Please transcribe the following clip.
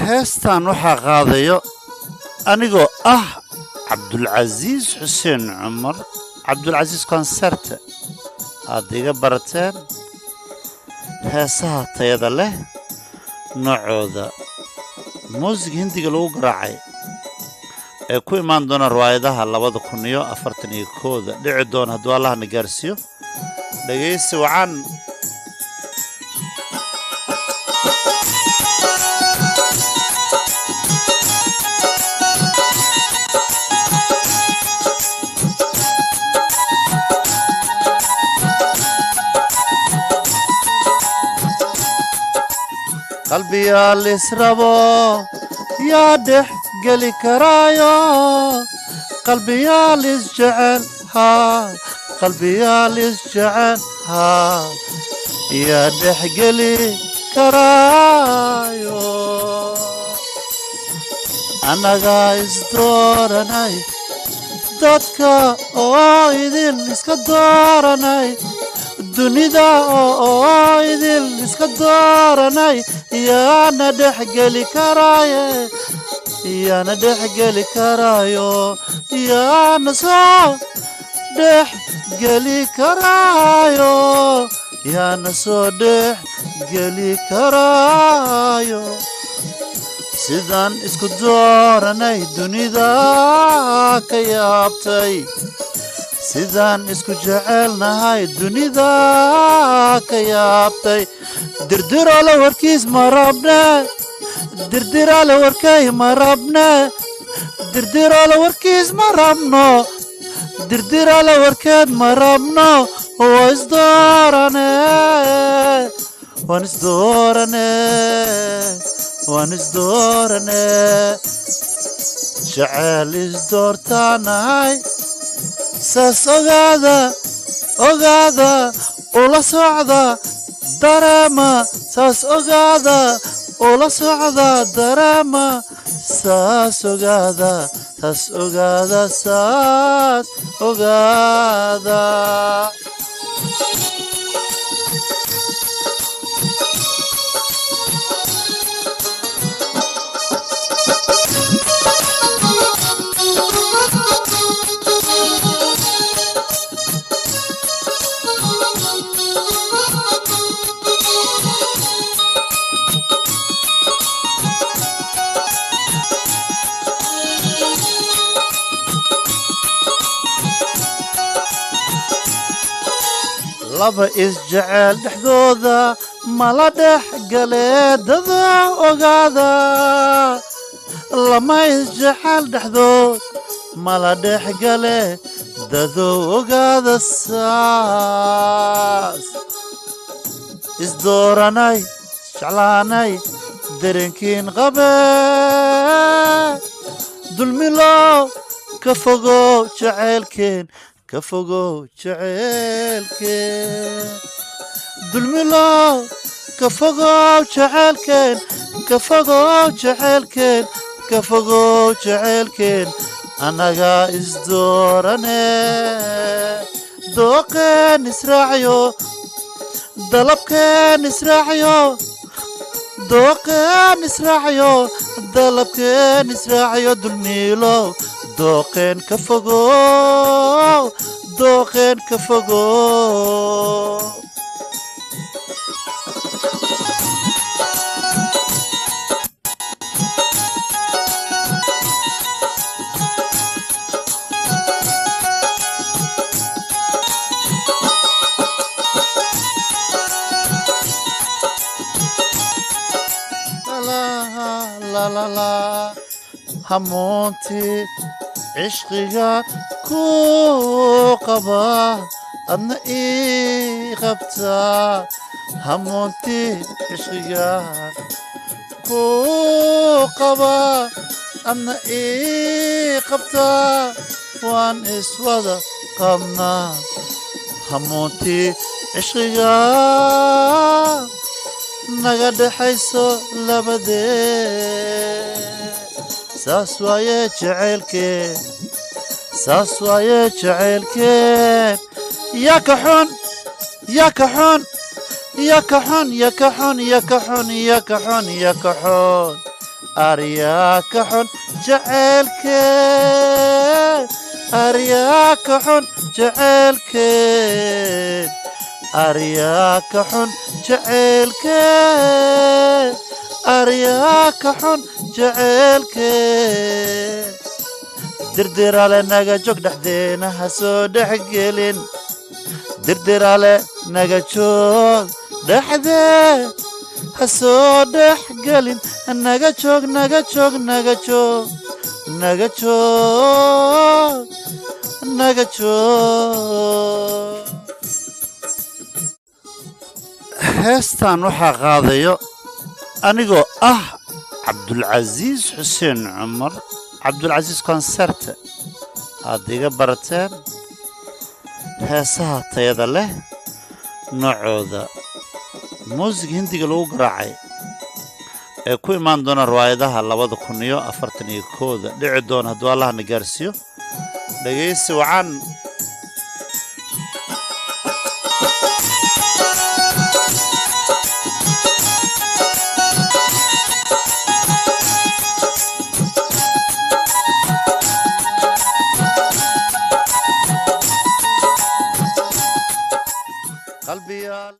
heestan waxaa qaadayo anigoo ah cabdulcasiis xuseen cumar cabdulcasiis konserte aad iga barateen heesaha tayada leh noocooda muusiga hindiga lagu garaacay ee ku imaan doona riwaayadaha 2041 dhici doona hadduu allahna gaarsiiyo dhegaysi wacan قلبي اللي سربو يا دح قلي كرايو قلبي اللي سجعل ها قلبي اللي سجعل ها يا دح قلي كرايو أنا قايز دورناي دادك اويدل اسكا دورناي dunida oo idil iska dooranay yaana dhexgeli karaaye yaana dhexgeli karaayo yaana soo dhexgeli karaayo yaana soo dhexgeli karaayo sidaan isku dooranay dunida ka yaabtay sidaan isku jecelnahay dunida ka yaabtay dirdirale warkiis ma rabne dirdirale warkay ma rabne dirdirale warkiis ma rabno dirdirale warkeed ma rabno waa isdoorane waan isdoorane waan isdoorane jecel isdoortaanahay saas ogaada ula socda dareema saas ogaada ula socda dareema saas ogaada saas ogaada saas ogaada laba isjecel dhexdooda mala dhex galeedada ogaada lama isjecel dhexdood mala dhex gale dado ogaada saas isdooranay isjeclaanay dareenkiin qabe dulmilo ka fogo jaceylkeen كفوقو جعلكين دلملو كفوقو جعلكين كفوقو جعلكين كفوقو جعلكين أنا قايز دوراني دوقين إسراعيو دلبكين إسراعيو دوقين إسراعيو دلبكين إسراعيو دلميلو دوقين كفوقو دوقين كفوقو لا لا لا همونتي عشقيا كو قبا أنا إيه غبتا همونتي عشقيا كو قبا أنا إيه غبتا وان إسودا قمنا همونتي عشقيا نقد حيسو لبدي ساسوايا جعلكين ساسوايا جعلكين يا كحون يا كحون يا كحون يا كحون يا كحون يا كحون يا كحون أرياك حن جعلك أرياك حن جعلك أرياك حن جعلك أرياك حن جعلك دردر على نجا جوك دحدينا هسو دحقلين دردر على نجا جوك دحدين هسو دحقلين نجا جوك نجا جوك نجا جوك نجا جوك نجا جوك heestan waxaa qaadayo anigoo ah cabdulcasiis xuseen cumar cabdulcasiis konserte aad iga barateen heesaha tayada leh noocooda muusig hindiga lagu garaacay ee ku imaan doona riwaayadaha 2041 dhici doona hadduu allahna gaarsiiyo dhegaysi wacan قلبي